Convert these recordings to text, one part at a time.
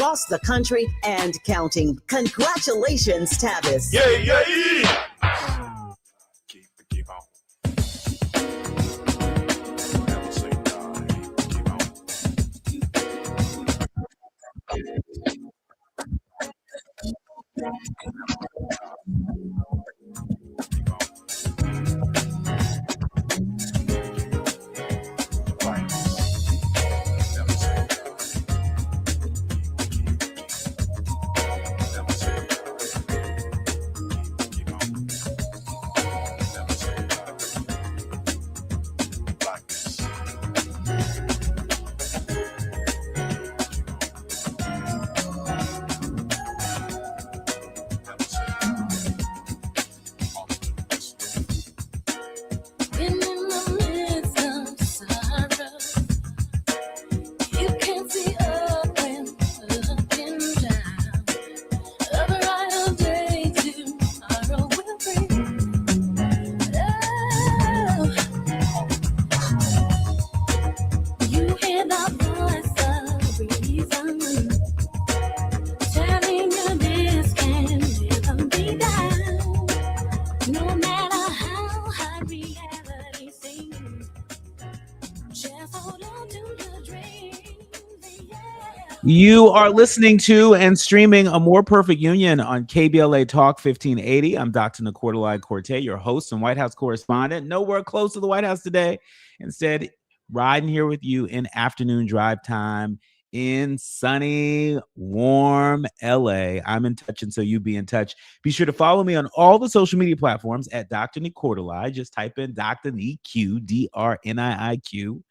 across the country and counting. Congratulations, Tavis. Yeah. Keep on. Never say die. Keep on. You are listening to and streaming A More Perfect Union on KBLA Talk 1580. I'm Dr. Nii-Quartelai Quartey, your host and White House correspondent. Nowhere close to the White House today. Instead, riding here with you in afternoon drive time in sunny, warm LA. I'm in touch, and so you be in touch. Be sure to follow me on all the social media platforms at Dr. Nii-Quartelai. Just type in Dr. Nii-Q, DRNIIQ.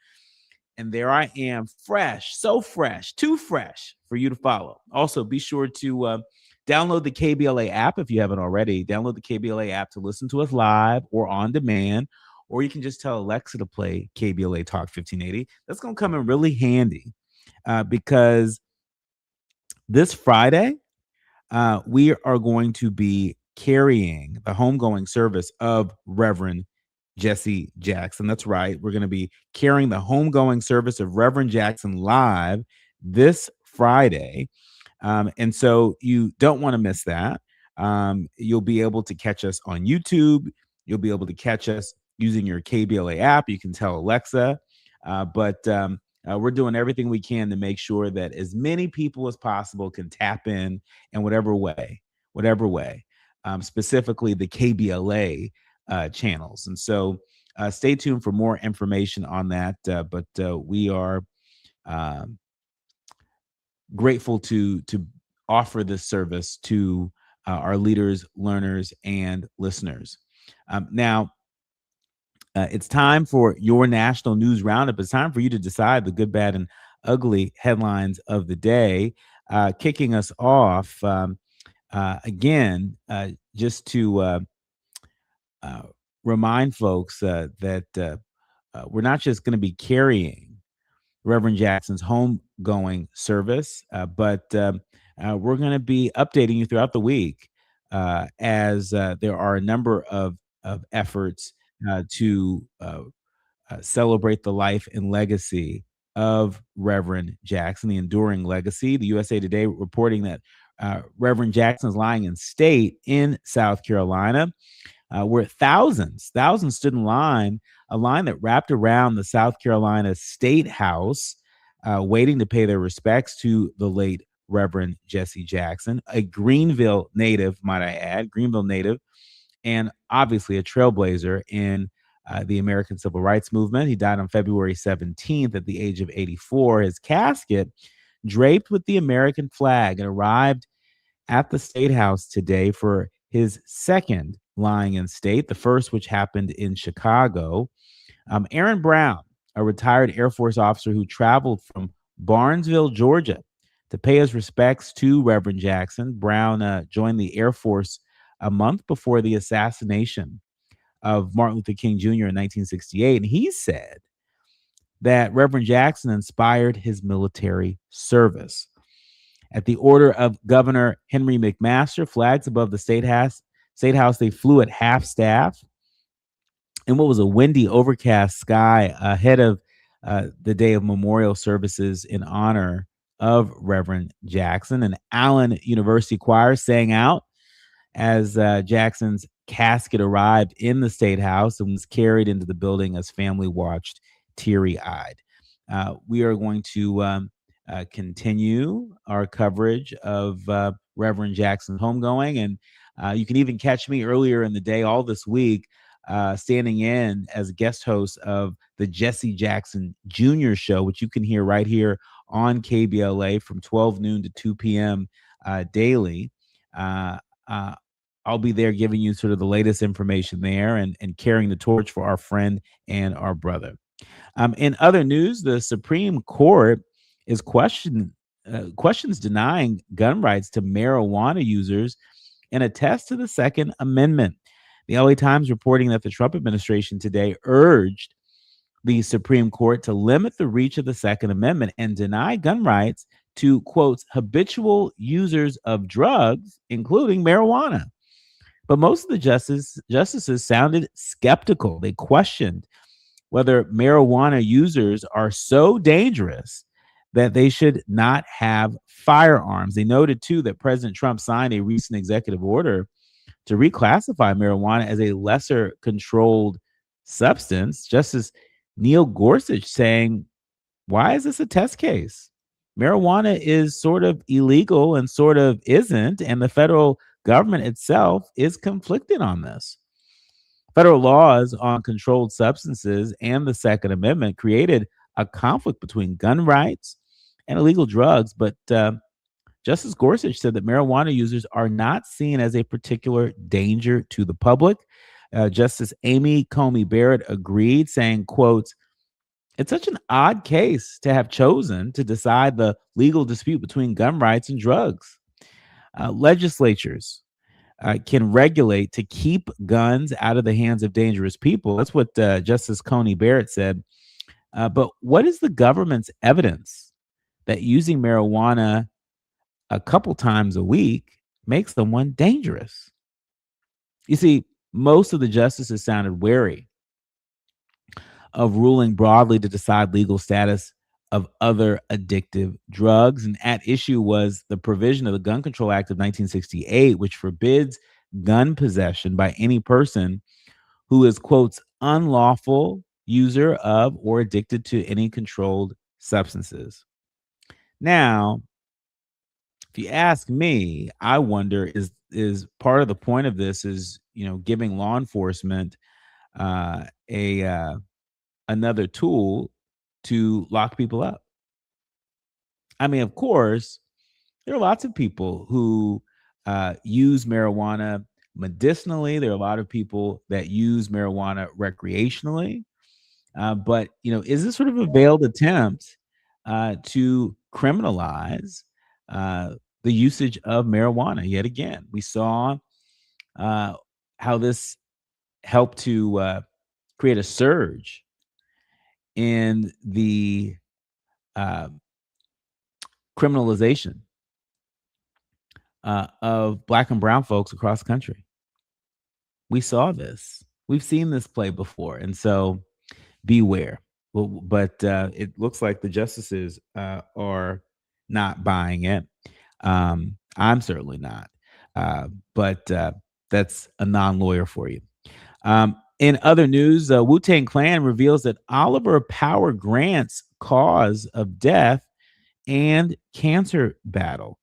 And there I am, fresh, so fresh, too fresh for you to follow. Also, be sure to download the KBLA app if you haven't already. Download the KBLA app to listen to us live or on demand, or you can just tell Alexa to play KBLA Talk 1580. That's going to come in really handy because this Friday, we are going to be carrying the homegoing service of Reverend Jesse Jackson. That's right. We're going to be carrying the homegoing service of Reverend Jackson live this Friday. And so you don't want to miss that. You'll be able to catch us on YouTube. You'll be able to catch us using your KBLA app. You can tell Alexa. But we're doing everything we can to make sure that as many people as possible can tap in whatever way, specifically the KBLA channels. And so stay tuned for more information on that. But we are grateful to offer this service to our leaders, learners, and listeners. Now, it's time for your national news roundup. It's time for you to decide the good, bad, and ugly headlines of the day. Kicking us off again, just to remind folks that we're not just going to be carrying Reverend Jackson's homegoing service, but we're going to be updating you throughout the week as there are a number of efforts to celebrate the life and legacy of Reverend Jackson, the enduring legacy. The USA Today reporting that Reverend Jackson is lying in state in South Carolina, where thousands stood in line, a line that wrapped around the South Carolina State House, waiting to pay their respects to the late Reverend Jesse Jackson, a Greenville native, might I add, and obviously a trailblazer in the American Civil Rights Movement. He died on February 17th at the age of 84. His casket, draped with the American flag, and arrived at the State House today for his second lying in state, the first which happened in Chicago. Aaron Brown, a retired Air Force officer who traveled from Barnesville, Georgia, to pay his respects to Reverend Jackson. Brown joined the Air Force a month before the assassination of Martin Luther King Jr. in 1968. And he said that Reverend Jackson inspired his military service. At the order of Governor Henry McMaster, flags above the State House, they flew at half staff in what was a windy, overcast sky ahead of the day of memorial services in honor of Reverend Jackson. An Allen University choir sang out as Jackson's casket arrived in the State House and was carried into the building as family watched teary eyed. We are going to continue our coverage of Reverend Jackson's homegoing. And you can even catch me earlier in the day, all this week, standing in as a guest host of the Jesse Jackson Jr. Show, which you can hear right here on KBLA from 12 noon to 2 p.m. Daily. I'll be there giving you sort of the latest information there and carrying the torch for our friend and our brother. In other news, the Supreme Court is questions denying gun rights to marijuana users in a test to the Second Amendment. The LA Times reporting that the Trump administration today urged the Supreme Court to limit the reach of the Second Amendment and deny gun rights to, quote, habitual users of drugs, including marijuana. But most of the justices sounded skeptical. They questioned whether marijuana users are so dangerous that they should not have firearms. They noted, too, that President Trump signed a recent executive order to reclassify marijuana as a lesser controlled substance. Justice Neil Gorsuch saying, why is this a test case? Marijuana is sort of illegal and sort of isn't, and the federal government itself is conflicted on this. Federal laws on controlled substances and the Second Amendment created a conflict between gun rights and illegal drugs, but Justice Gorsuch said that marijuana users are not seen as a particular danger to the public. Justice Amy Coney Barrett agreed, saying, quote, it's such an odd case to have chosen to decide the legal dispute between gun rights and drugs. Legislatures can regulate to keep guns out of the hands of dangerous people. That's what Justice Coney Barrett said. But what is the government's evidence that using marijuana a couple times a week makes someone dangerous? You see, most of the justices sounded wary of ruling broadly to decide legal status of other addictive drugs. And at issue was the provision of the Gun Control Act of 1968, which forbids gun possession by any person who is, quotes, unlawful user of or addicted to any controlled substances. Now, if you ask me, I wonder is part of the point of this is, giving law enforcement another tool to lock people up. I mean, of course, there are lots of people who use marijuana medicinally. There are a lot of people that use marijuana recreationally. But, is this sort of a veiled attempt to criminalize the usage of marijuana? Yet again, we saw how this helped to create a surge in the criminalization of Black and brown folks across the country. We saw this. We've seen this play before. And so beware. Well, but it looks like the justices are not buying it. I'm certainly not. But that's a non-lawyer for you. In other news, Wu-Tang Clan reveals that Oliver Power Grant's cause of death and cancer battle.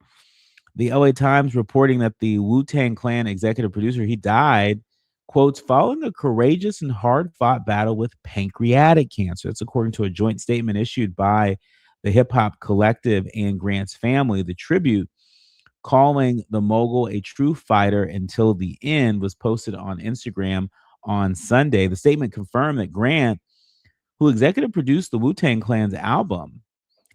The LA Times reporting that the Wu-Tang Clan executive producer, he died, quotes, following a courageous and hard-fought battle with pancreatic cancer. That's according to a joint statement issued by the Hip Hop Collective and Grant's family. The tribute calling the mogul a true fighter until the end was posted on Instagram on Sunday. The statement confirmed that Grant, who executive produced the Wu-Tang Clan's album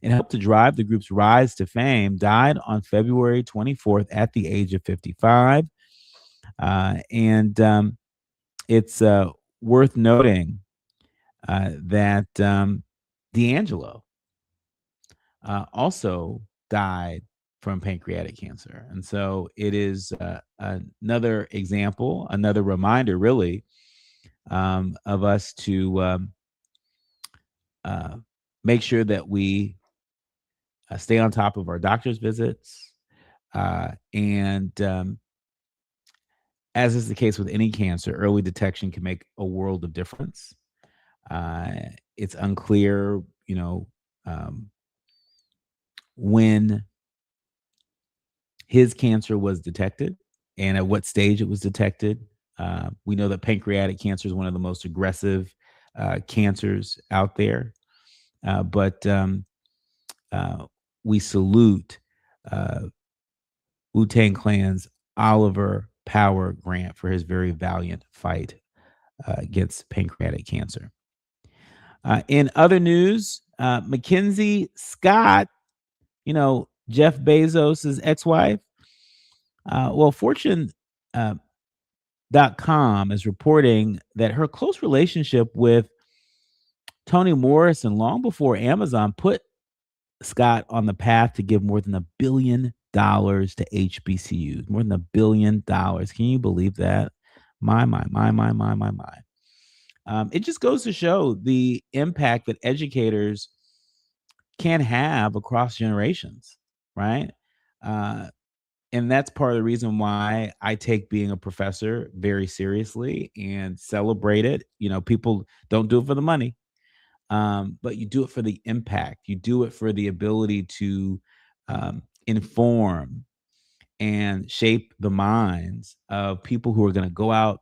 and helped to drive the group's rise to fame, died on February 24th at the age of 55. And it's worth noting that D'Angelo also died from pancreatic cancer. And so it is another example, another reminder, really, of us to make sure that we stay on top of our doctor's visits, and as is the case with any cancer, early detection can make a world of difference. It's unclear, when his cancer was detected and at what stage it was detected. We know that pancreatic cancer is one of the most aggressive cancers out there, but we salute Wu-Tang Clan's Oliver Power Grant for his very valiant fight against pancreatic cancer. In other news, Mackenzie Scott, Jeff Bezos' ex-wife. Fortune.com is reporting that her close relationship with Toni Morrison long before Amazon put Scott on the path to give more than $1 billion to HBCUs. More than $1 billion. Can you believe that? My. It just goes to show the impact that educators can have across generations, right? And that's part of the reason why I take being a professor very seriously and celebrate it. People don't do it for the money, but you do it for the impact. You do it for the ability to inform and shape the minds of people who are going to go out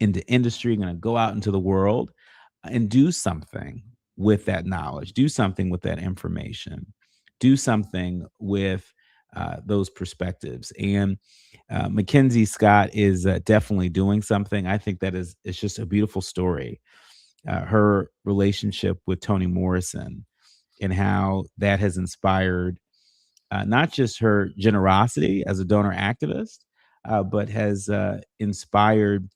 into industry, going to go out into the world and do something with that knowledge, do something with that information, do something with those perspectives. And Mackenzie Scott is definitely doing something. I think that it's just a beautiful story. Her relationship with Toni Morrison and how that has inspired not just her generosity as a donor activist, but has inspired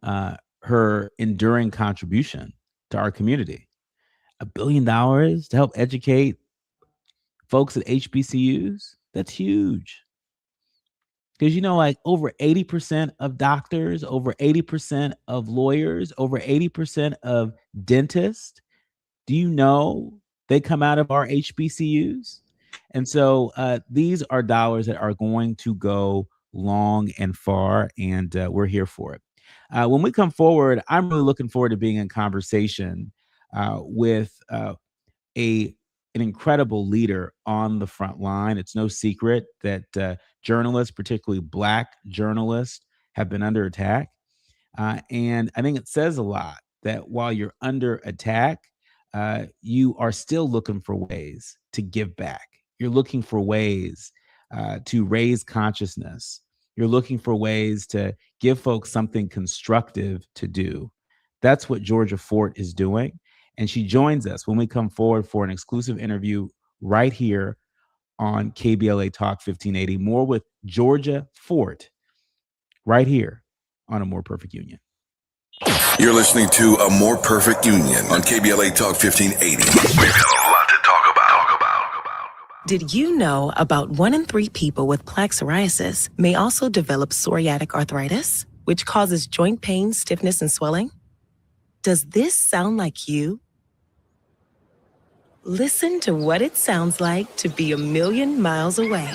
her enduring contribution to our community. $1 billion to help educate folks at HBCUs, that's huge. Because over 80% of doctors, over 80% of lawyers, over 80% of dentists, do you know they come out of our HBCUs? And so these are dollars that are going to go long and far, and we're here for it. When we come forward, I'm really looking forward to being in conversation with an incredible leader on the front line. It's no secret that journalists, particularly Black journalists, have been under attack. And I think it says a lot that while you're under attack, you are still looking for ways to give back. You're looking for ways to raise consciousness. You're looking for ways to give folks something constructive to do. That's what Georgia Fort is doing. And she joins us when we come forward for an exclusive interview right here on KBLA Talk 1580. More with Georgia Fort right here on A More Perfect Union. You're listening to A More Perfect Union on KBLA Talk 1580. We've got a lot to talk about. Did you know about 1 in 3 people with plaque psoriasis may also develop psoriatic arthritis, which causes joint pain, stiffness, and swelling? Does this sound like you? Listen to what it sounds like to be 1,000,000 miles away.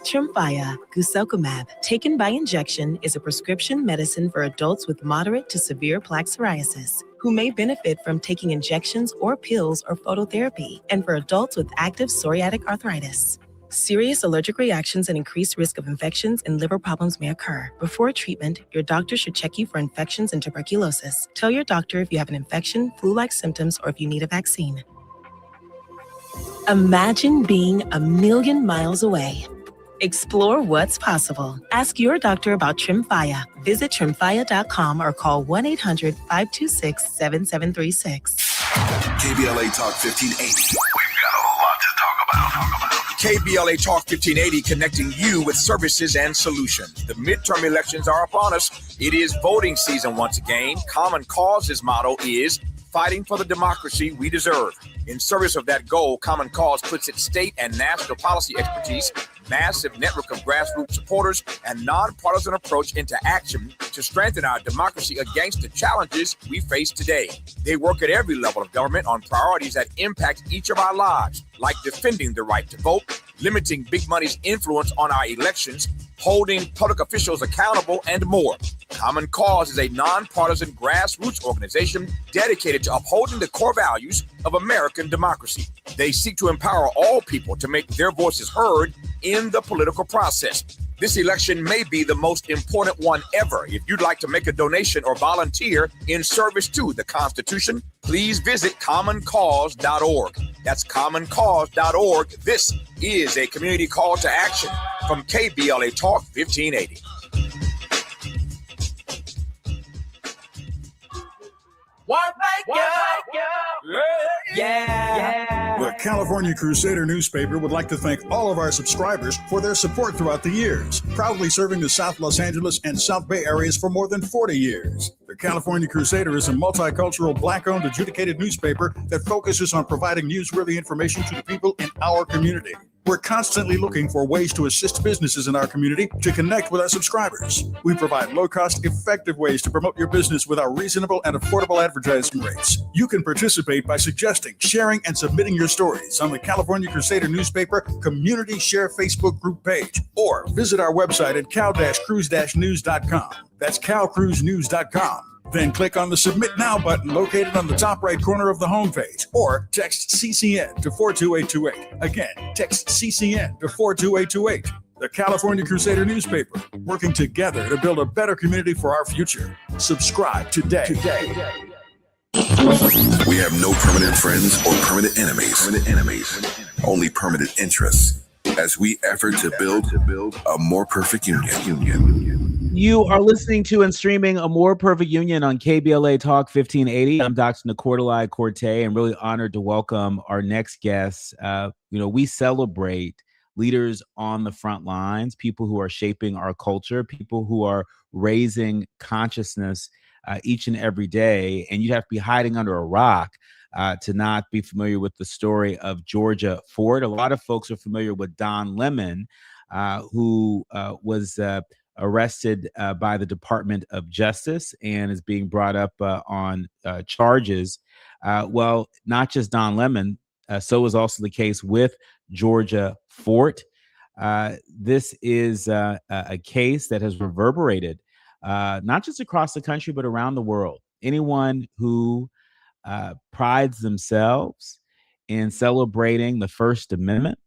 Tremfya guselkumab, taken by injection, is a prescription medicine for adults with moderate to severe plaque psoriasis who may benefit from taking injections or pills or phototherapy, and for adults with active psoriatic arthritis. Serious allergic reactions and increased risk of infections and liver problems may occur. Before treatment, your doctor should check you for infections and tuberculosis. Tell your doctor if you have an infection, flu-like symptoms, or if you need a vaccine. Imagine being 1,000,000 miles away. Explore what's possible. Ask your doctor about Tremfya. Visit Tremfya.com or call 1-800-526-7736. KBLA Talk 1580. We've got a lot to talk about. KBLA Talk 1580, connecting you with services and solutions. The midterm elections are upon us. It is voting season once again. Common Cause's motto is fighting for the democracy we deserve. In service of that goal, Common Cause puts its state and national policy expertise massive network of grassroots supporters and nonpartisan approach into action to strengthen our democracy against the challenges we face today. They work at every level of government on priorities that impact each of our lives, like defending the right to vote, limiting big money's influence on our elections, holding public officials accountable, and more. Common Cause is a nonpartisan grassroots organization dedicated to upholding the core values of American democracy. They seek to empower all people to make their voices heard in the political process. This election may be the most important one ever. If you'd like to make a donation or volunteer in service to the Constitution, please visit commoncause.org. That's commoncause.org. This is a community call to action from KBLA Talk 1580. The California Crusader newspaper would like to thank all of our subscribers for their support throughout the years, proudly serving the South Los Angeles and South Bay areas for more than 40 years. The California Crusader is a multicultural, Black-owned, adjudicated newspaper that focuses on providing newsworthy information to the people in our community. We're constantly looking for ways to assist businesses in our community to connect with our subscribers. We provide low-cost, effective ways to promote your business with our reasonable and affordable advertising rates. You can participate by suggesting, sharing, and submitting your stories on the California Crusader newspaper Community Share Facebook group page, or visit our website at cal-cruise-news.com. That's calcruisenews.com. Then click on the Submit Now button located on the top right corner of the homepage, or text CCN to 42828. Again, text CCN to 42828. The California Crusader newspaper, working together to build a better community for our future. Subscribe today. We have no permanent friends or permanent enemies. Only permanent interests as we effort to build a more perfect union. You are listening to and streaming A More Perfect Union on KBLA Talk 1580. I'm Dr. Nii-Quartelai Quartey, and really honored to welcome our next guest. We celebrate leaders on the front lines, people who are shaping our culture, people who are raising consciousness each and every day. And you'd have to be hiding under a rock to not be familiar with the story of Georgia Ford. A lot of folks are familiar with Don Lemon, who was arrested by the Department of Justice and is being brought up on charges. Well, not just Don Lemon, so is also the case with Georgia Fort. This is a case that has reverberated not just across the country, but around the world. Anyone who prides themselves in celebrating the First Amendment,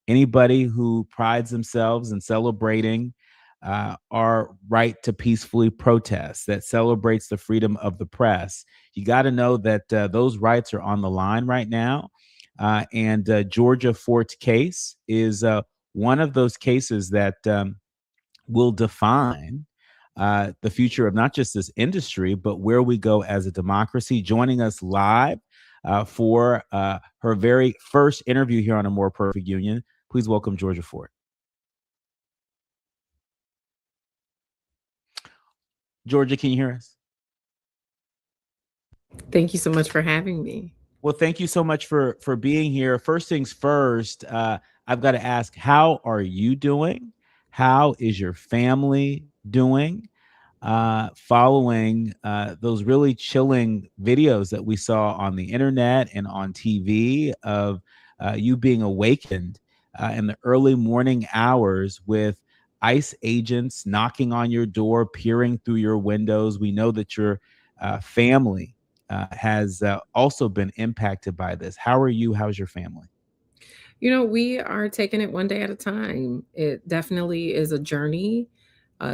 anybody who prides themselves in celebrating our right to peacefully protest, that celebrates the freedom of the press, you got to know that those rights are on the line right now. And Georgia Fort's case is one of those cases that will define the future of not just this industry, but where we go as a democracy. Joining us live for her very first interview here on A More Perfect Union, please welcome Georgia Fort. Georgia, can you hear us? Thank you so much for having me. Well, thank you so much for being here. First things first, I've got to ask, how are you doing? How is your family doing following those really chilling videos that we saw on the internet and on TV of you being awakened in the early morning hours with ICE agents knocking on your door, peering through your windows? We know that your family has also been impacted by this. How are you? How's your family? We are taking it one day at a time. It definitely is a journey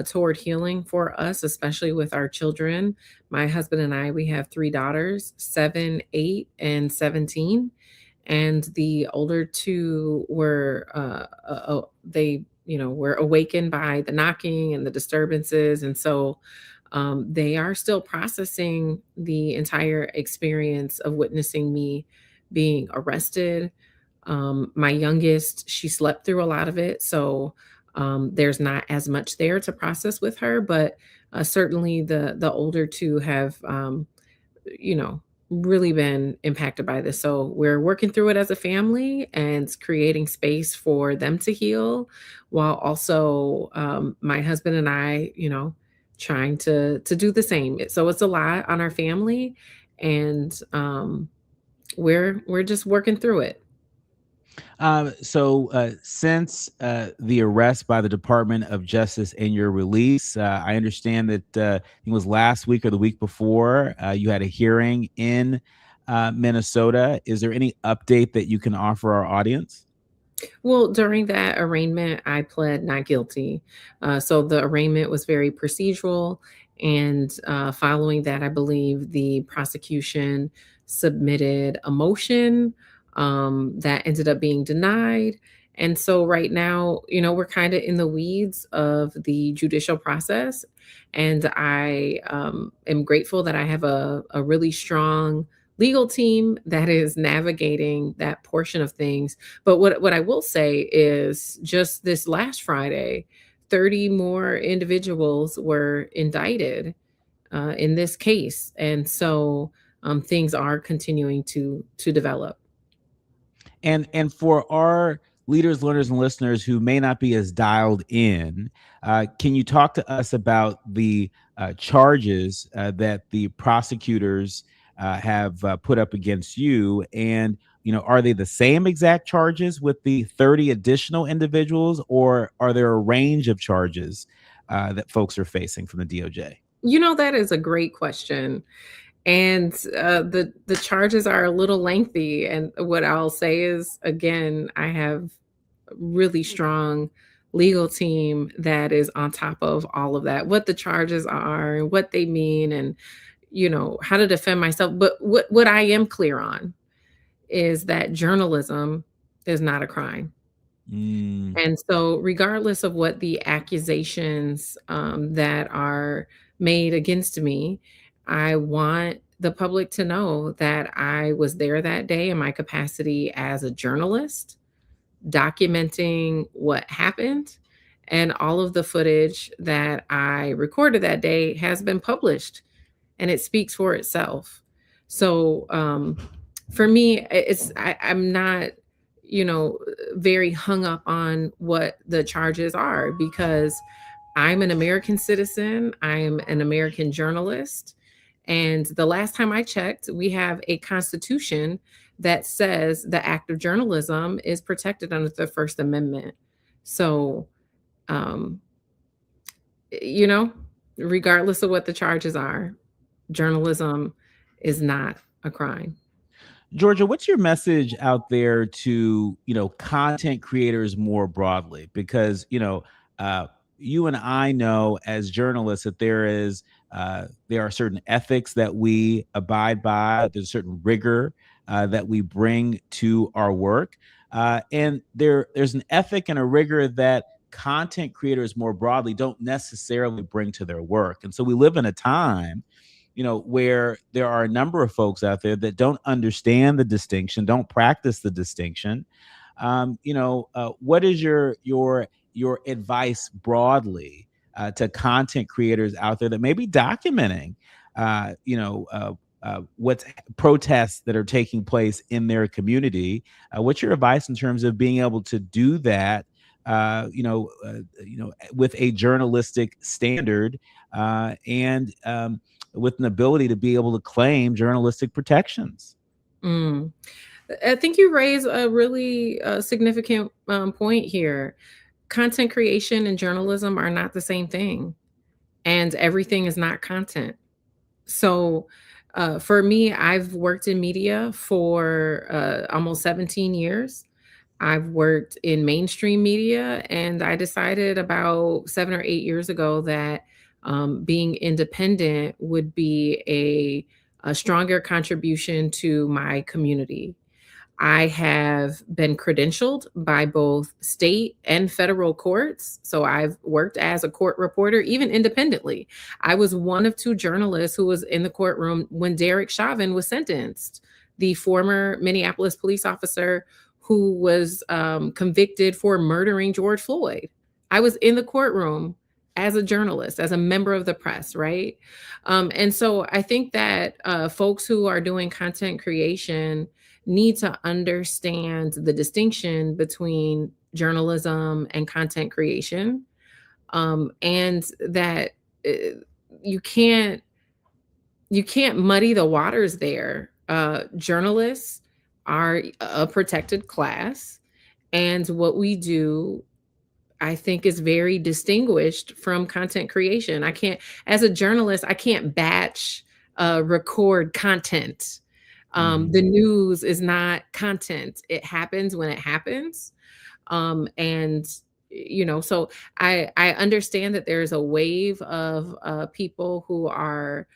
toward healing for us, especially with our children. My husband and I, we have 3 daughters, 7, 8, and 17. And the older 2 were, were awakened by the knocking and the disturbances. And so they are still processing the entire experience of witnessing me being arrested. My youngest, she slept through a lot of it. So there's not as much there to process with her, but certainly the older 2 have, really been impacted by this. So we're working through it as a family and creating space for them to heal, while also my husband and I, trying to do the same. So it's a lot on our family, and we're just working through it. Since the arrest by the Department of Justice and your release, I understand that it was last week or the week before you had a hearing in Minnesota. Is there any update that you can offer our audience? Well, during that arraignment, I pled not guilty. So the arraignment was very procedural. And following that, I believe the prosecution submitted a motion that ended up being denied. And so right now, we're kind of in the weeds of the judicial process. And I am grateful that I have a really strong legal team that is navigating that portion of things. But what I will say is, just this last Friday, 30 more individuals were indicted in this case, and so things are continuing to develop. And for our leaders, learners, and listeners who may not be as dialed in, can you talk to us about the charges that the prosecutors have put up against you? And are they the same exact charges with the 30 additional individuals, or are there a range of charges that folks are facing from the DOJ? That is a great question. And the charges are a little lengthy. And what I'll say is, again, I have a really strong legal team that is on top of all of that, what the charges are and what they mean, and how to defend myself. But what I am clear on is that journalism is not a crime. And so, regardless of what the accusations that are made against me, I want the public to know that I was there that day in my capacity as a journalist, documenting what happened. And all of the footage that I recorded that day has been published, and it speaks for itself. So for me, I'm not, very hung up on what the charges are, because I'm an American citizen. I am an American journalist. And the last time I checked, we have a constitution that says the act of journalism is protected under the First Amendment. So, um, you know, regardless of what the charges are, journalism is not a crime. Georgia, what's your message out there to, content creators more broadly? Because, you and I know as journalists that there are certain ethics that we abide by. There's a certain rigor that we bring to our work. And there's an ethic and a rigor that content creators more broadly don't necessarily bring to their work. And so we live in a time where there are a number of folks out there that don't understand the distinction, don't practice the distinction. What is your advice broadly to content creators out there that may be documenting, what's protests that are taking place in their community? What's your advice in terms of being able to do that? With a journalistic standard and with an ability to be able to claim journalistic protections. I think you raise a really significant point here. Content creation and journalism are not the same thing, and everything is not content. So for me, I've worked in media for almost 17 years. I've worked in mainstream media, and I decided about 7 or 8 years ago that being independent would be a stronger contribution to my community. I have been credentialed by both state and federal courts. So I've worked as a court reporter, even independently. I was one of two journalists who was in the courtroom when Derek Chauvin was sentenced, the former Minneapolis police officer who was convicted for murdering George Floyd. I was in the courtroom as a journalist, as a member of the press, right? And so I think that folks who are doing content creation need to understand the distinction between journalism and content creation, and that uh, you can't muddy the waters there. Journalists are a protected class, and what we do, I think, is very distinguished from content creation. As a journalist, I can't batch record content. The news is not content. It happens when it happens. And so I understand that there's a wave of people who are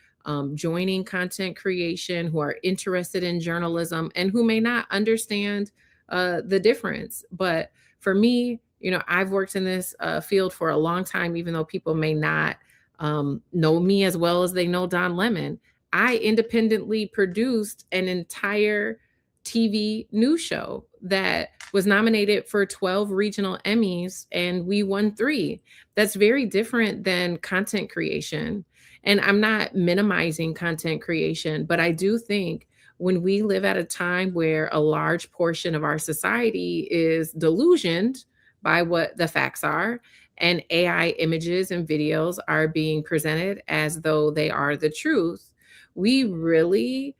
joining content creation, who are interested in journalism, and who may not understand the difference. But for me, I've worked in this field for a long time, even though people may not know me as well as they know Don Lemon. I independently produced an entire TV news show that was nominated for 12 regional Emmys, and we won 3. That's very different than content creation. And I'm not minimizing content creation, but I do think when we live at a time where a large portion of our society is delusioned by what the facts are, and AI images and videos are being presented as though they are the truth, we really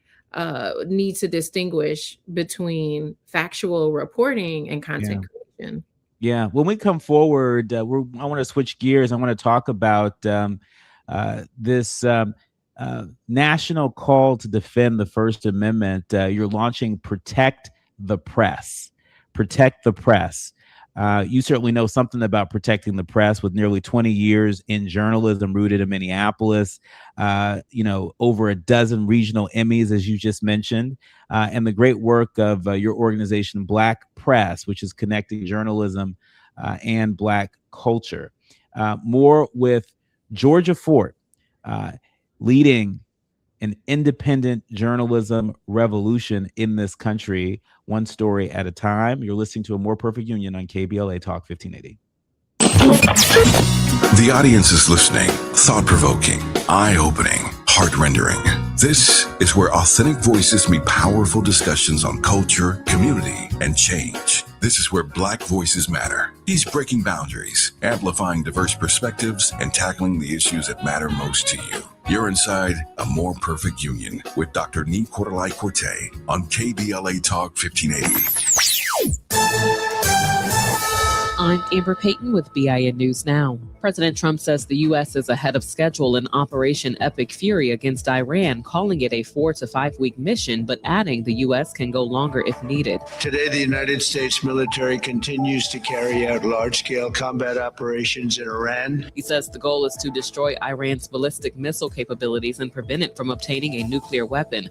need to distinguish between factual reporting and content creation. Yeah. When we come forward, I want to switch gears. I want to talk about this national call to defend the First Amendment. You're launching Protect the Press. Protect the Press. You certainly know something about protecting the press with nearly 20 years in journalism, rooted in Minneapolis, over a dozen regional Emmys, as you just mentioned, and the great work of your organization, Black Press, which is connecting journalism and Black culture. More with Georgia Fort, leading an independent journalism revolution in this country, one story at a time. You're listening to A More Perfect Union on KBLA Talk 1580. The audience is listening, thought-provoking, eye-opening, heart-rendering. This is where authentic voices meet powerful discussions on culture, community, and change. This is where Black voices matter. He's breaking boundaries, amplifying diverse perspectives, and tackling the issues that matter most to you. You're inside A More Perfect Union with Dr. Nii-Quartelai Quartey on KBLA Talk 1580. I'm Amber Payton with BIN News Now. President Trump says the U.S. is ahead of schedule in Operation Epic Fury against Iran, calling it a 4 to 5 week mission, but adding the U.S. can go longer if needed. Today, the United States military continues to carry out large-scale combat operations in Iran. He says the goal is to destroy Iran's ballistic missile capabilities and prevent it from obtaining a nuclear weapon.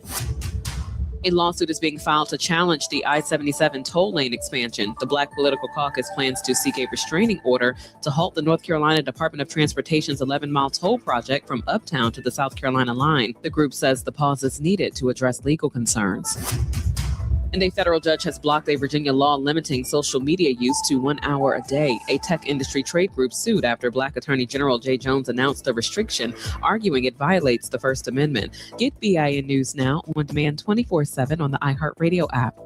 A lawsuit is being filed to challenge the I-77 toll lane expansion. The Black Political Caucus plans to seek a restraining order to halt the North Carolina Department of Transportation's 11-mile toll project from Uptown to the South Carolina line. The group says the pause is needed to address legal concerns. And a federal judge has blocked a Virginia law limiting social media use to 1 hour a day. A tech industry trade group sued after Black Attorney General Jay Jones announced the restriction, arguing it violates the First Amendment. Get BIN News Now on demand 24/7 on the iHeartRadio app.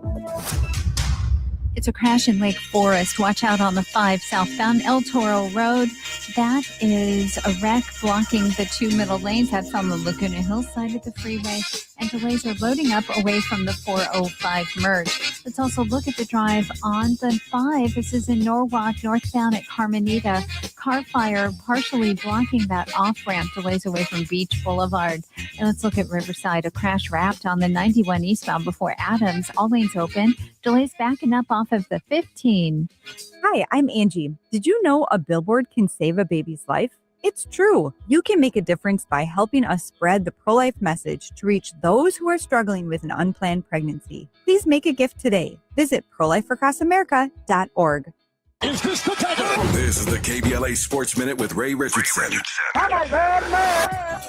It's a crash in Lake Forest. Watch out on the 5 southbound El Toro Road. That is a wreck blocking the 2 middle lanes. That's on the Laguna Hills side of the freeway. And delays are loading up away from the 405 merge. Let's also look at the drive on the 5. This is in Norwalk, northbound at Carmenita. Car fire partially blocking that off-ramp. Delays away from Beach Boulevard. And let's look at Riverside. A crash wrapped on the 91 eastbound before Adams. All lanes open. Delays backing up off of the 15. Hi, I'm Angie. Did you know a billboard can save a baby's life? It's true. You can make a difference by helping us spread the pro-life message to reach those who are struggling with an unplanned pregnancy. Please make a gift today. Visit prolifeacrossamerica.org. Is this the tiger? This is the KBLA Sports Minute with Ray Richardson.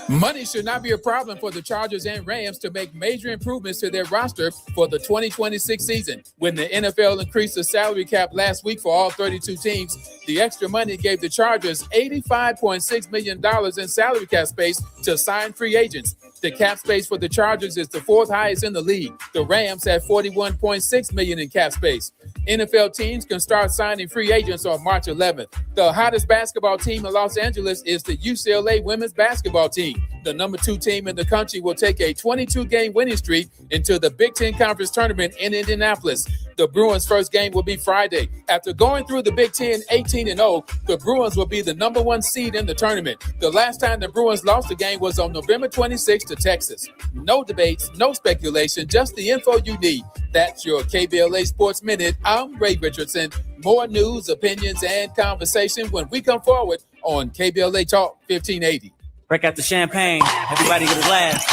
Money should not be a problem for the Chargers and Rams to make major improvements to their roster for the 2026 season. When the NFL increased the salary cap last week for all 32 teams, the extra money gave the Chargers $85.6 million in salary cap space to sign free agents. The cap space for the Chargers is the fourth highest in the league. The Rams have $41.6 million in cap space. NFL teams can start signing free agents on March 11th. The hottest basketball team in Los Angeles is the UCLA women's basketball team. The number 2 team in the country will take a 22-game winning streak into the Big Ten Conference Tournament in Indianapolis. The Bruins' first game will be Friday. After going through the Big Ten 18-0, the Bruins will be the number 1 seed in the tournament. The last time the Bruins lost a game was on November 26 to Texas. No debates, no speculation, just the info you need. That's your KBLA Sports Minute. I'm Ray Richardson. More news, opinions, and conversation when we come forward on KBLA Talk 1580. Break out the champagne. Everybody get a glass.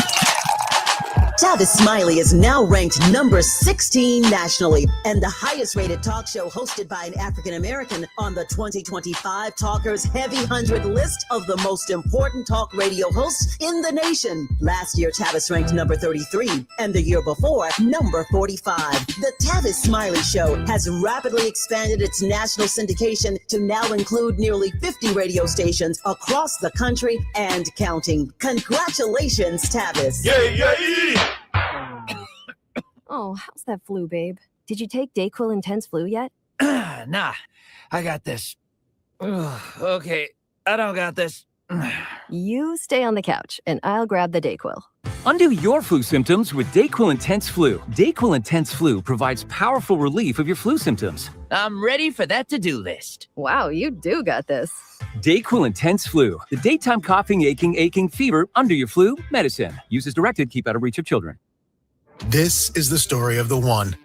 Tavis Smiley is now ranked number 16 nationally and the highest rated talk show hosted by an African American on the 2025 Talkers Heavy 100 list of the most important talk radio hosts in the nation. Last year, Tavis ranked number 33 and the year before, number 45. The Tavis Smiley Show has rapidly expanded its national syndication to now include nearly 50 radio stations across the country and counting. Congratulations, Tavis. Yay, yay! Oh, how's that flu, babe? Did you take Dayquil Intense Flu yet? Nah, I got this. Ugh, okay, I don't got this. You stay on the couch, and I'll grab the Dayquil. Undo your flu symptoms with Dayquil Intense Flu. Dayquil Intense Flu provides powerful relief of your flu symptoms. I'm ready for that to-do list. Wow, you do got this. Dayquil Intense Flu. The daytime coughing, aching, fever, under your flu, medicine. Use as directed, keep out of reach of children. This is the story of the one.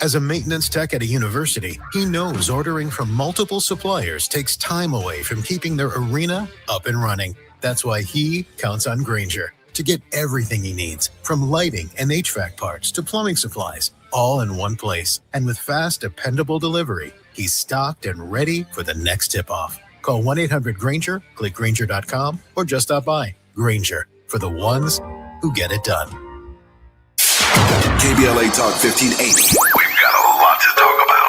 As a maintenance tech at a university, he knows ordering from multiple suppliers takes time away from keeping their arena up and running. That's why he counts on Grainger to get everything he needs, from lighting and HVAC parts to plumbing supplies, all in one place. And with fast, dependable delivery, he's stocked and ready for the next tip-off. Call 1-800-GRAINGER, click Grainger.com, or just stop by. Grainger, for the ones who get it done. KBLA Talk 1580. We've got a lot to talk about.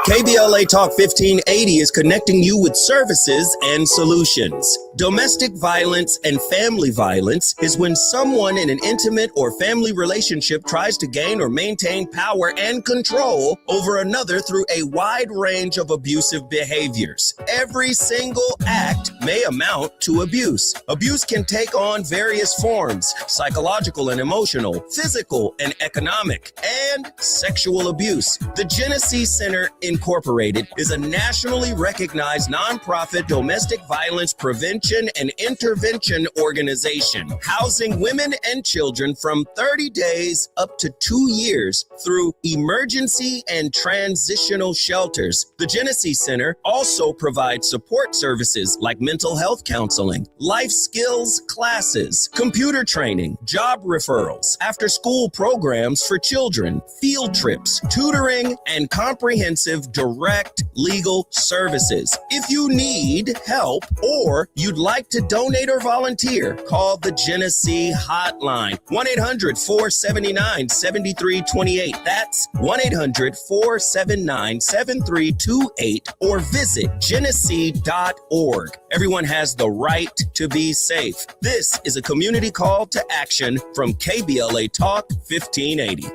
KBLA Talk 1580 is connecting you with services and solutions. Domestic violence and family violence is when someone in an intimate or family relationship tries to gain or maintain power and control over another through a wide range of abusive behaviors. Every single act may amount to abuse. Abuse can take on various forms: psychological and emotional, physical and economic, and sexual abuse. The Genesee Center Incorporated is a nationally recognized nonprofit domestic violence prevention and intervention organization, housing women and children from 30 days up to 2 years through emergency and transitional shelters. The Genesee Center also provides support services like mental health counseling, life skills classes, computer training, job referrals, after-school programs for children, field trips, tutoring, and comprehensive direct legal services. If you need help or you'd like to donate or volunteer, call the Genesee Hotline, 1-800-479-7328. That's 1-800-479-7328, or visit genesee.org. Everyone has the right to be safe. This is a community call to action from KBLA Talk 1580.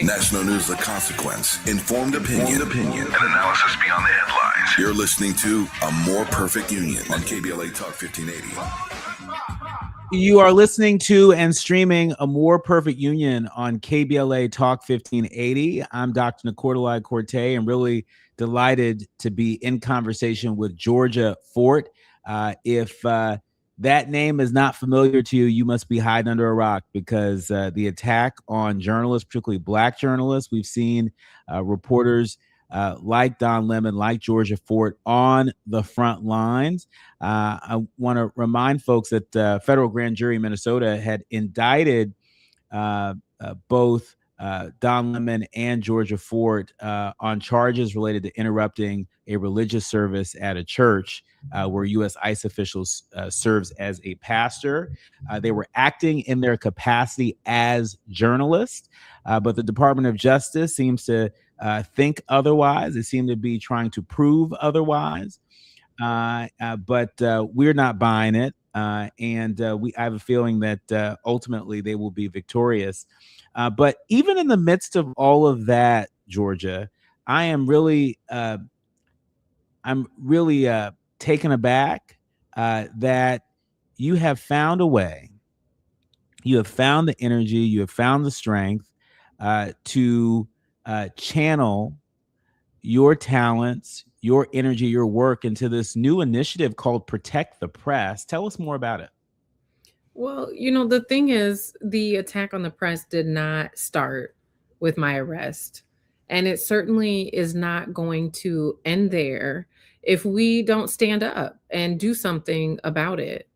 National News The Consequence. Informed opinion. And analysis beyond the headlines. You're listening to A More Perfect Union on KBLA Talk 1580. You are listening to and streaming A More Perfect Union on KBLA Talk 1580. I'm Dr. Nii-Quartelai Quartey, and really delighted to be in conversation with Georgia Fort. If that name is not familiar to you, you must be hiding under a rock, because the attack on journalists, particularly Black journalists, we've seen reporters like Don Lemon, like Georgia Fort, on the front lines. I want to remind folks that the federal grand jury in Minnesota had indicted both Don Lemon and Georgia Fort on charges related to interrupting a religious service at a church where U.S. ICE officials serves as a pastor. They were acting in their capacity as journalists, but the Department of Justice seems to think otherwise. They seem to be trying to prove otherwise, but we're not buying it. I have a feeling that ultimately they will be victorious. But even in the midst of all of that, Georgia, I am really, taken aback that you have found a way. You have found the energy. You have found the strength to channel your talents, your energy, your work into this new initiative called Protect the Press. Tell us more about it. Well, the thing is, the attack on the press did not start with my arrest. And it certainly is not going to end there if we don't stand up and do something about it.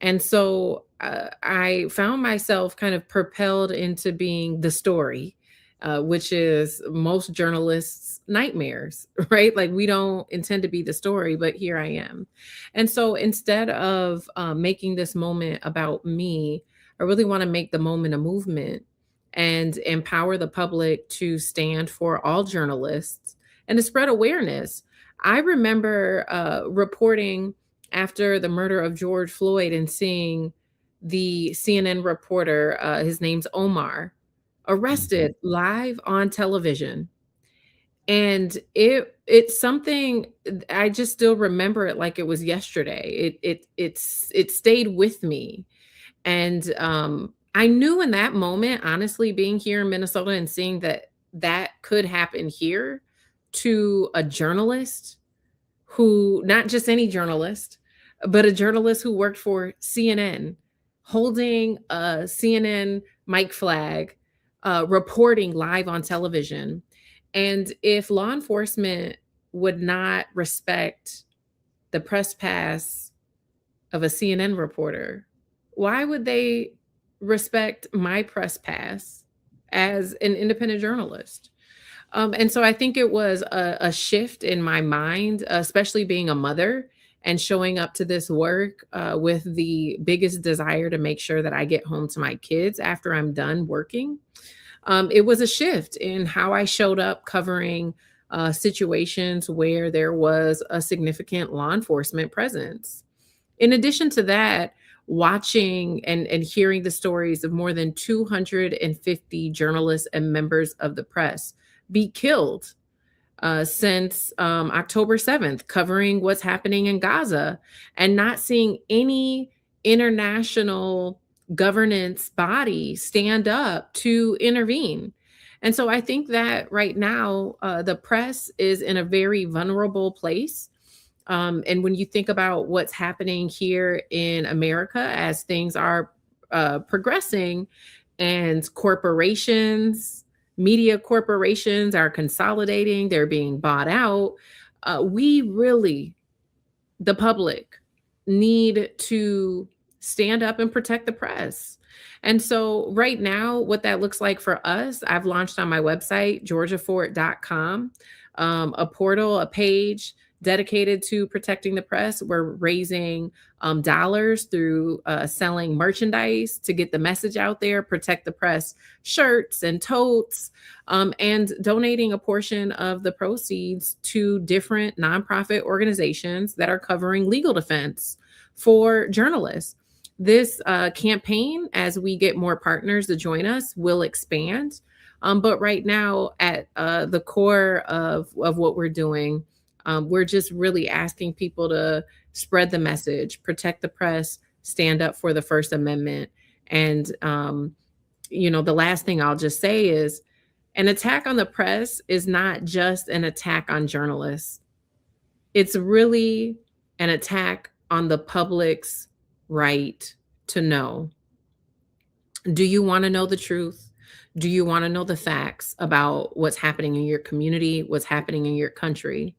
And so I found myself kind of propelled into being the story, which is most journalists' nightmares, right? Like, we don't intend to be the story, but here I am. And so instead of making this moment about me, I really want to make the moment a movement and empower the public to stand for all journalists and to spread awareness. I remember reporting after the murder of George Floyd and seeing the CNN reporter, his name's Omar, arrested live on television. And it's something I just still remember it like it was yesterday. It stayed with me. And I knew in that moment, honestly, being here in Minnesota and seeing that could happen here to a journalist who, not just any journalist, but a journalist who worked for CNN, holding a CNN mic flag, reporting live on television. And if law enforcement would not respect the press pass of a CNN reporter, why would they respect my press pass as an independent journalist? And so I think it was a shift in my mind, especially being a mother and showing up to this work with the biggest desire to make sure that I get home to my kids after I'm done working. It was a shift in how I showed up covering situations where there was a significant law enforcement presence. In addition to that, watching and hearing the stories of more than 250 journalists and members of the press be killed since October 7th, covering what's happening in Gaza and not seeing any international governance body stand up to intervene. And so I think that right now, the press is in a very vulnerable place. And when you think about what's happening here in America as things are progressing and corporations, media corporations are consolidating, they're being bought out, we really, the public, need to stand up and protect the press. And so right now, what that looks like for us, I've launched on my website, georgiafort.com, a portal, a page dedicated to protecting the press. We're raising dollars through selling merchandise to get the message out there, protect the press shirts and totes, and donating a portion of the proceeds to different nonprofit organizations that are covering legal defense for journalists. This campaign, as we get more partners to join us, will expand. But right now, at the core of what we're doing, we're just really asking people to spread the message, protect the press, stand up for the First Amendment. And, the last thing I'll just say is an attack on the press is not just an attack on journalists. It's really an attack on the public's right to know. Do you want to know the truth? Do you want to know the facts about what's happening in your community, what's happening in your country?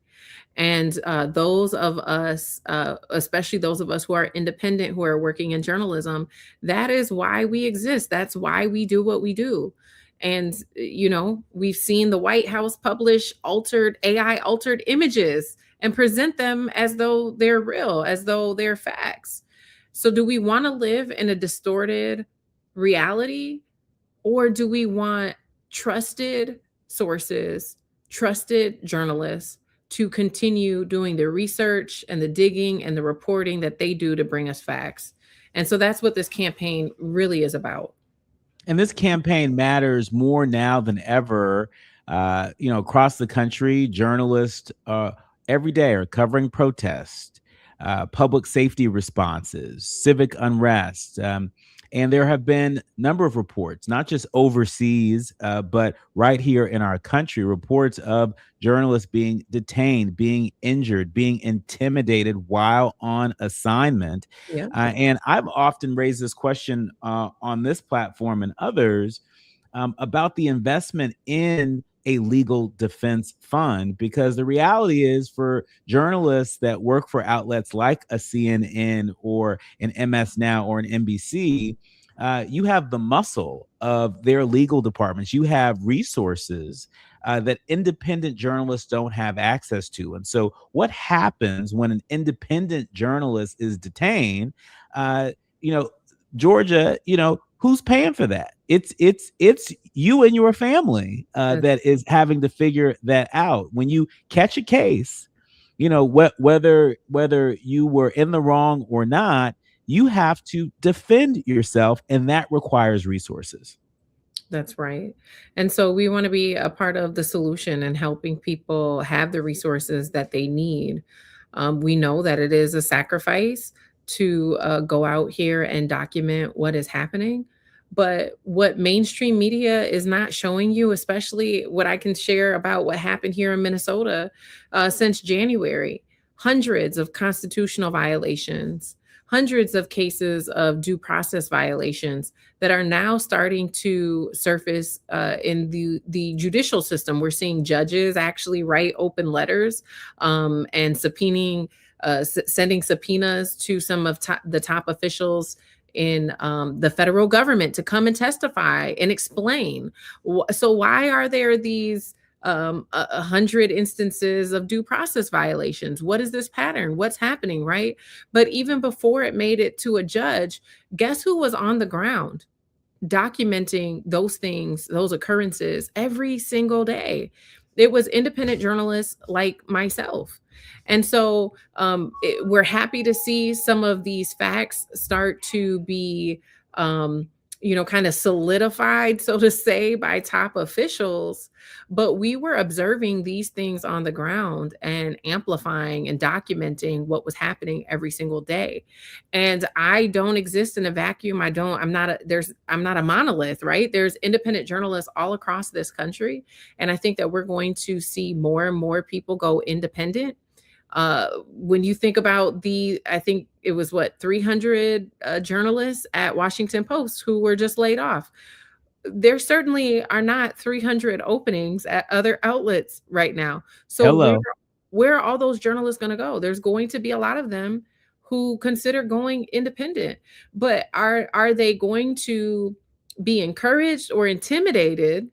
And those of us, especially those of us who are independent, who are working in journalism, that is why we exist. That's why we do what we do. And, we've seen the White House publish AI altered images and present them as though they're real, as though they're facts. So do we want to live in a distorted reality, or do we want trusted sources, trusted journalists to continue doing the research and the digging and the reporting that they do to bring us facts? And so that's what this campaign really is about. And this campaign matters more now than ever. Across the country, journalists every day are covering protests, public safety responses, civic unrest. And there have been a number of reports, not just overseas, but right here in our country, reports of journalists being detained, being injured, being intimidated while on assignment. Yeah. And I've often raised this question on this platform and others about the investment in a legal defense fund, because the reality is, for journalists that work for outlets like a CNN or an MS Now or an NBC, you have the muscle of their legal departments. You have resources that independent journalists don't have access to. And so what happens when an independent journalist is detained? Georgia, who's paying for that? It's you and your family that is having to figure that out. When you catch a case, whether you were in the wrong or not, you have to defend yourself, and that requires resources. That's right. And so we want to be a part of the solution and helping people have the resources that they need. We know that it is a sacrifice to go out here and document what is happening. But what mainstream media is not showing you, especially what I can share about what happened here in Minnesota since January, hundreds of constitutional violations, hundreds of cases of due process violations that are now starting to surface in the judicial system. We're seeing judges actually write open letters and subpoenaing, sending subpoenas to some of the top officials in the federal government to come and testify and explain. So why are there these 100 instances of due process violations? What is this pattern? What's happening, right? But even before it made it to a judge, guess who was on the ground documenting those things, those occurrences every single day? It was independent journalists like myself. And so we're happy to see some of these facts start to be, kind of solidified, so to say, by top officials. But we were observing these things on the ground and amplifying and documenting what was happening every single day. And I don't exist in a vacuum. I'm not a monolith, right? There's independent journalists all across this country. And I think that we're going to see more and more people go independent. When you think about I think it was 300 journalists at Washington Post who were just laid off. There certainly are not 300 openings at other outlets right now. So where are all those journalists going to go? There's going to be a lot of them who consider going independent, but are they going to be encouraged or intimidated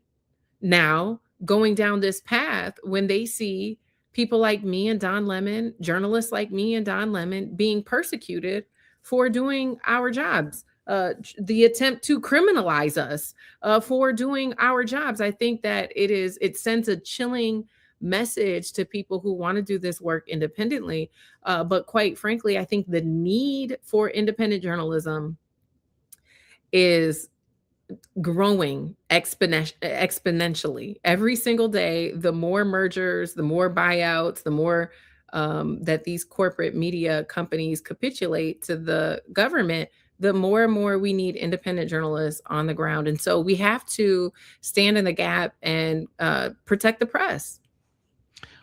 now going down this path when they see people like me and Don Lemon, journalists like me and Don Lemon, being persecuted for doing our jobs? The attempt to criminalize us for doing our jobs. I think that it sends a chilling message to people who want to do this work independently. But quite frankly, I think the need for independent journalism is growing exponentially every single day. The more mergers, the more buyouts, the more that these corporate media companies capitulate to the government, the more and more we need independent journalists on the ground. And so we have to stand in the gap and protect the press.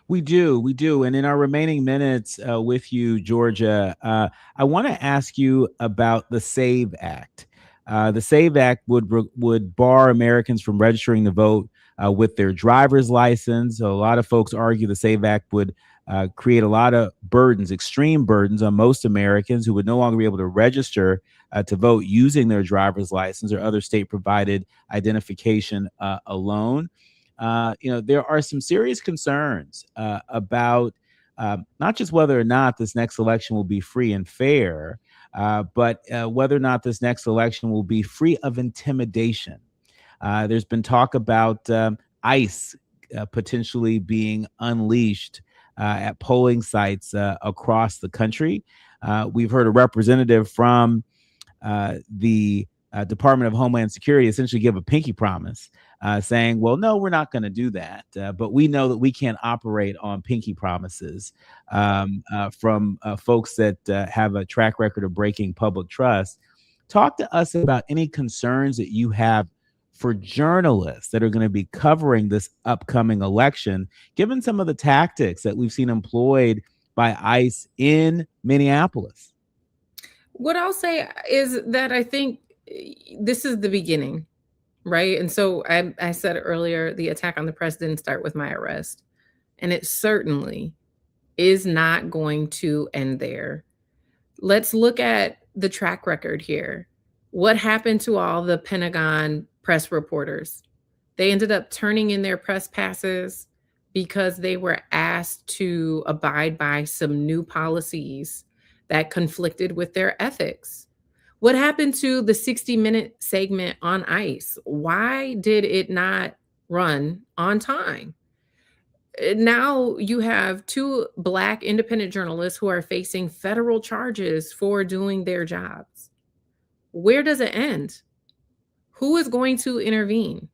We do. And in our remaining minutes with you, Georgia, I want to ask you about the SAVE Act. The SAVE Act would bar Americans from registering to vote with their driver's license. So a lot of folks argue the SAVE Act would create a lot of burdens, extreme burdens on most Americans who would no longer be able to register to vote using their driver's license or other state-provided identification alone. There are some serious concerns about not just whether or not this next election will be free and fair, but whether or not this next election will be free of intimidation. There's been talk about ICE potentially being unleashed at polling sites across the country. We've heard a representative from the Department of Homeland Security essentially give a pinky promise saying, well, no, we're not going to do that. But we know that we can't operate on pinky promises from folks that have a track record of breaking public trust. Talk to us about any concerns that you have for journalists that are going to be covering this upcoming election, given some of the tactics that we've seen employed by ICE in Minneapolis. What I'll say is that I think this is the beginning, right? And so I said earlier, the attack on the press didn't start with my arrest, and it certainly is not going to end there. Let's look at the track record here. What happened to all the Pentagon press reporters? They ended up turning in their press passes because they were asked to abide by some new policies that conflicted with their ethics. What happened to the 60-minute segment on ICE? Why did it not run on time? Now you have 2 Black independent journalists who are facing federal charges for doing their jobs. Where does it end? Who is going to intervene?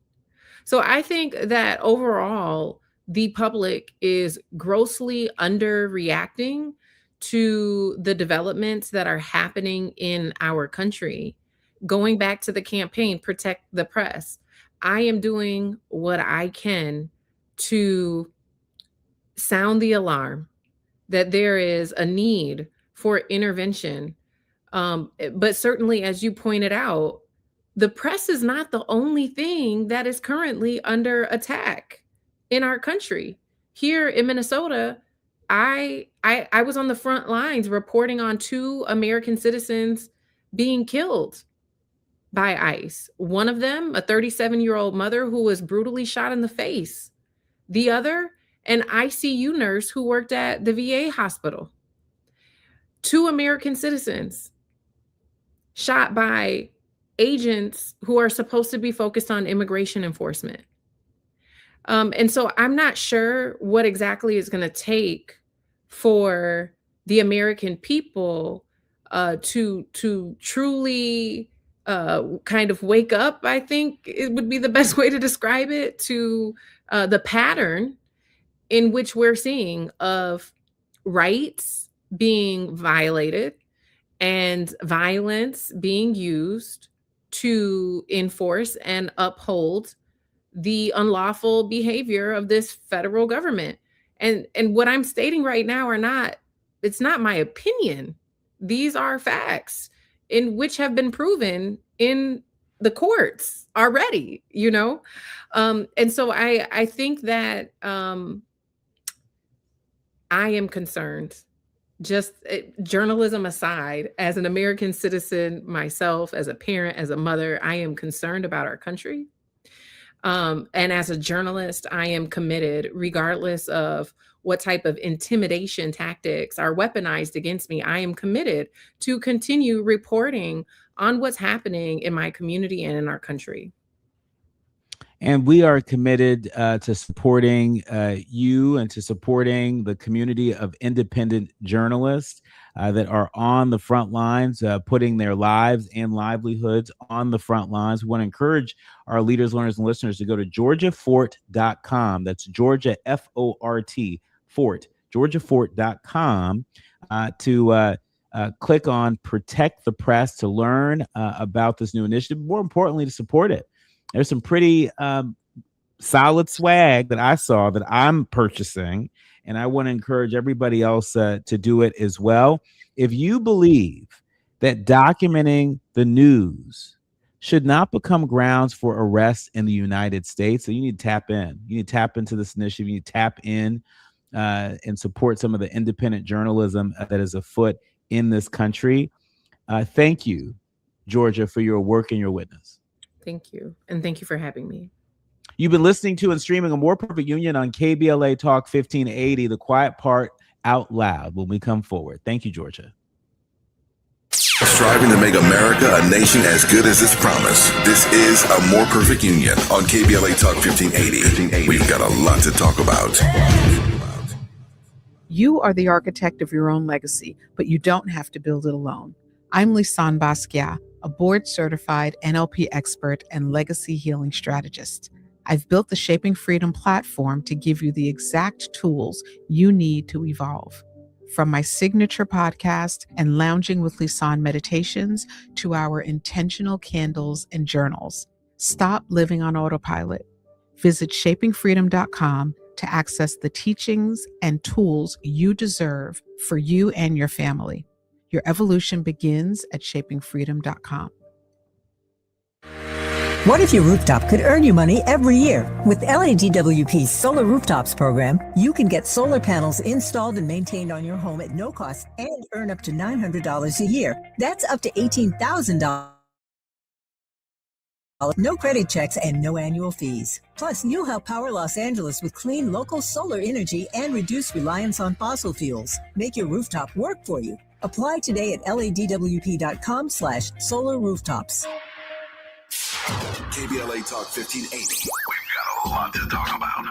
So I think that overall, the public is grossly underreacting to the developments that are happening in our country. Going back to the campaign, Protect the Press, I am doing what I can to sound the alarm that there is a need for intervention. But certainly, as you pointed out, the press is not the only thing that is currently under attack in our country. Here in Minnesota, I was on the front lines reporting on 2 American citizens being killed by ICE. One of them, a 37-year-old mother who was brutally shot in the face. The other, an ICU nurse who worked at the VA hospital. 2 American citizens shot by agents who are supposed to be focused on immigration enforcement. And so I'm not sure what exactly is going to take for the American people to truly kind of wake up. I think it would be the best way to describe it, to the pattern in which we're seeing of rights being violated and violence being used to enforce and uphold the unlawful behavior of this federal government. And what I'm stating right now it's not my opinion. These are facts in which have been proven in the courts already, And so I think that I am concerned, just journalism aside, as an American citizen myself, as a parent, as a mother, I am concerned about our country. And as a journalist, I am committed, regardless of what type of intimidation tactics are weaponized against me. I am committed to continue reporting on what's happening in my community and in our country. And we are committed to supporting you and to supporting the community of independent journalists that are on the front lines, putting their lives and livelihoods on the front lines. We want to encourage our leaders, learners, and listeners to go to georgiafort.com. That's Georgia, F-O-R-T, Fort, georgiafort.com to click on Protect the Press to learn about this new initiative, more importantly, to support it. There's some pretty solid swag that I saw that I'm purchasing, and I want to encourage everybody else to do it as well. If you believe that documenting the news should not become grounds for arrest in the United States, so you need to tap in. You need to tap into this initiative. You need to tap in and support some of the independent journalism that is afoot in this country. Thank you Georgia, for your work and your witness. Thank you. And thank you for having me. You've been listening to and streaming A More Perfect Union on KBLA Talk 1580, The Quiet Part Out Loud, when we come forward. Thank you, Georgia. Striving to make America a nation as good as its promise. This is A More Perfect Union on KBLA Talk 1580. We've got a lot to talk about. You are the architect of your own legacy, but you don't have to build it alone. I'm Lisanne Basquiat, a board-certified NLP expert and legacy healing strategist. I've built the Shaping Freedom platform to give you the exact tools you need to evolve. From my signature podcast and Lounging with Lisanne meditations to our intentional candles and journals. Stop living on autopilot. Visit shapingfreedom.com to access the teachings and tools you deserve for you and your family. Your evolution begins at shapingfreedom.com. What if your rooftop could earn you money every year? With LADWP's Solar Rooftops program, you can get solar panels installed and maintained on your home at no cost and earn up to $900 a year. That's up to $18,000. No credit checks and no annual fees. Plus, you'll help power Los Angeles with clean local solar energy and reduce reliance on fossil fuels. Make your rooftop work for you. Apply today at ladwp.com/solar rooftops. KBLA Talk 1580. We've got a lot to talk about.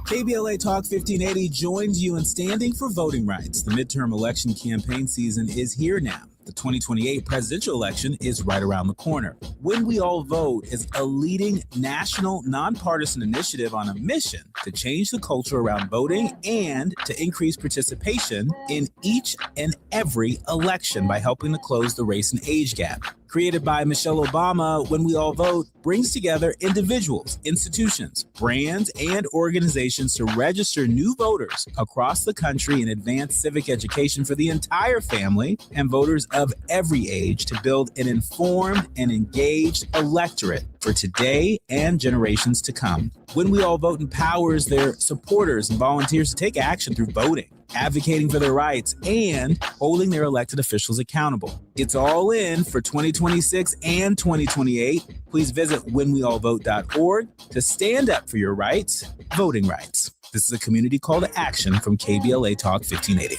KBLA Talk 1580 joins you in standing for voting rights. The midterm election campaign season is here now. The 2028 presidential election is right around the corner. When We All Vote is a leading national nonpartisan initiative on a mission to change the culture around voting and to increase participation in each and every election by helping to close the race and age gap. Created by Michelle Obama, When We All Vote brings together individuals, institutions, brands, and organizations to register new voters across the country and advance civic education for the entire family and voters of every age to build an informed and engaged electorate for today and generations to come. When We All Vote empowers their supporters and volunteers to take action through voting, advocating for their rights, and holding their elected officials accountable. It's all in for 2026 and 2028. Please visit whenweallvote.org to stand up for your rights, voting rights. This is a community call to action from KBLA Talk 1580.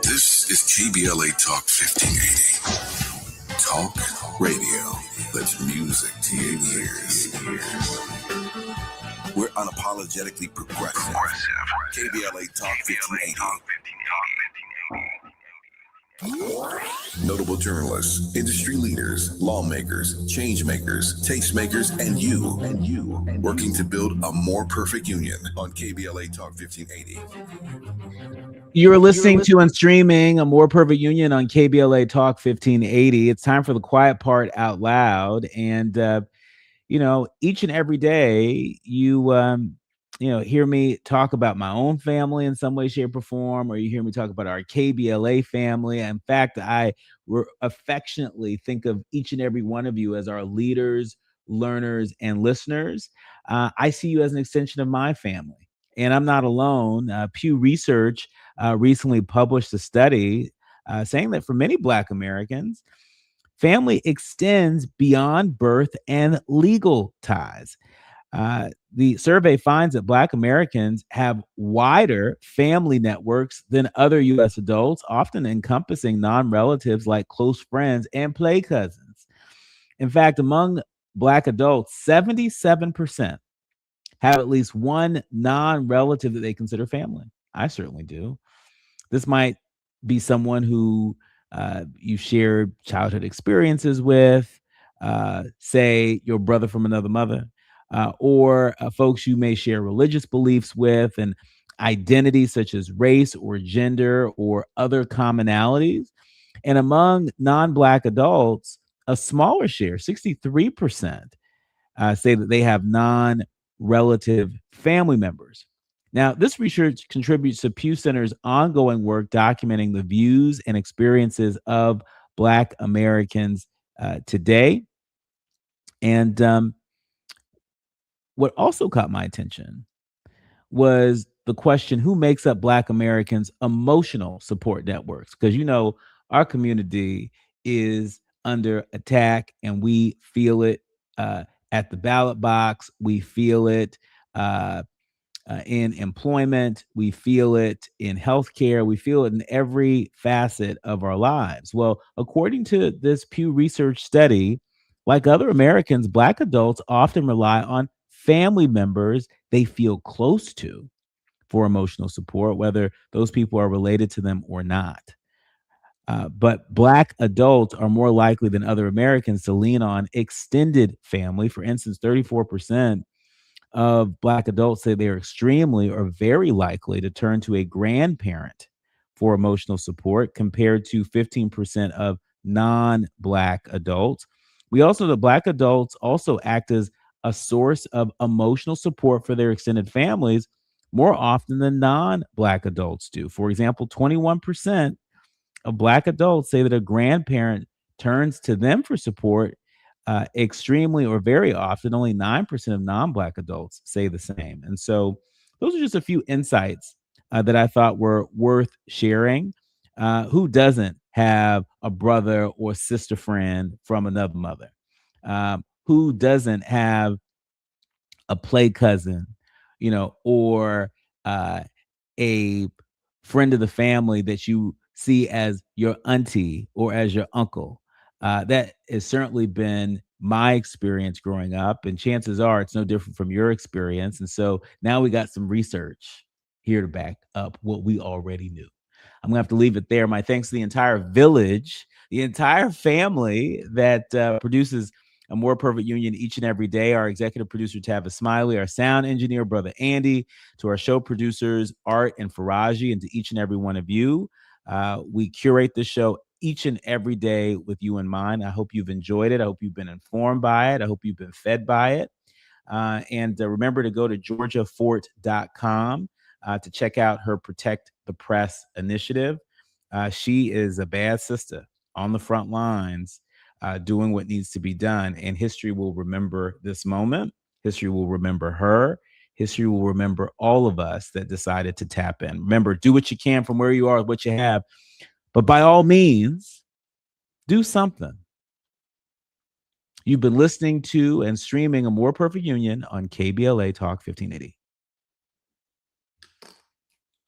This is KBLA Talk 1580. Talk radio that's music to your ears. We're unapologetically progressive. KBLA Talk 1580. Notable journalists, industry leaders, lawmakers, change makers, tastemakers, and you working to build a more perfect union on KBLA Talk 1580. You're listening to and streaming A More Perfect Union on KBLA Talk 1580. It's time for The Quiet Part Out Loud. And, each and every day you hear me talk about my own family in some way, shape, or form, or you hear me talk about our KBLA family. In fact, I affectionately think of each and every one of you as our leaders, learners, and listeners. I see you as an extension of my family. And I'm not alone. Pew Research recently published a study saying that for many Black Americans, family extends beyond birth and legal ties. The survey finds that Black Americans have wider family networks than other U.S. adults, often encompassing non-relatives like close friends and play cousins. In fact, among Black adults, 77% have at least one non-relative that they consider family. I certainly do. This might be someone who you shared childhood experiences with, say your brother from another mother, or folks you may share religious beliefs with and identities such as race or gender or other commonalities. And among non-Black adults, a smaller share, 63%, say that they have non-relative family members. Now, this research contributes to Pew Center's ongoing work documenting the views and experiences of Black Americans today. And what also caught my attention was the question, who makes up Black Americans' emotional support networks? Because, our community is under attack and we feel it at the ballot box. We feel it in employment. We feel it in healthcare. We feel it in every facet of our lives. Well, according to this Pew Research study, like other Americans, Black adults often rely on family members they feel close to for emotional support, whether those people are related to them or not. But Black adults are more likely than other Americans to lean on extended family. For instance, 34% of Black adults say they are extremely or very likely to turn to a grandparent for emotional support, compared to 15% of non-Black adults. We also know that Black adults also act as a source of emotional support for their extended families more often than non-Black adults do. For example, 21% of Black adults say that a grandparent turns to them for support extremely or very often. Only 9% of non-Black adults say the same. And so those are just a few insights that I thought were worth sharing. Who doesn't have a brother or sister friend from another mother? Who doesn't have a play cousin, or a friend of the family that you see as your auntie or as your uncle? That has certainly been my experience growing up, and chances are it's no different from your experience. And so now we got some research here to back up what we already knew. I'm gonna have to leave it there. My thanks to the entire village, the entire family that produces A More Perfect Union each and every day. Our executive producer, Tavis Smiley, our sound engineer, Brother Andy, to our show producers, Art and Faraji, and to each and every one of you. We curate the show each and every day with you in mind. I hope you've enjoyed it. I hope you've been informed by it. I hope you've been fed by it. And remember to go to georgiafort.com to check out her Protect the Press initiative. She is a bad sister on the front lines, doing what needs to be done. And history will remember this moment. History will remember her. History will remember all of us that decided to tap in. Remember, do what you can from where you are, what you have. But by all means, do something. You've been listening to and streaming A More Perfect Union on KBLA Talk 1580.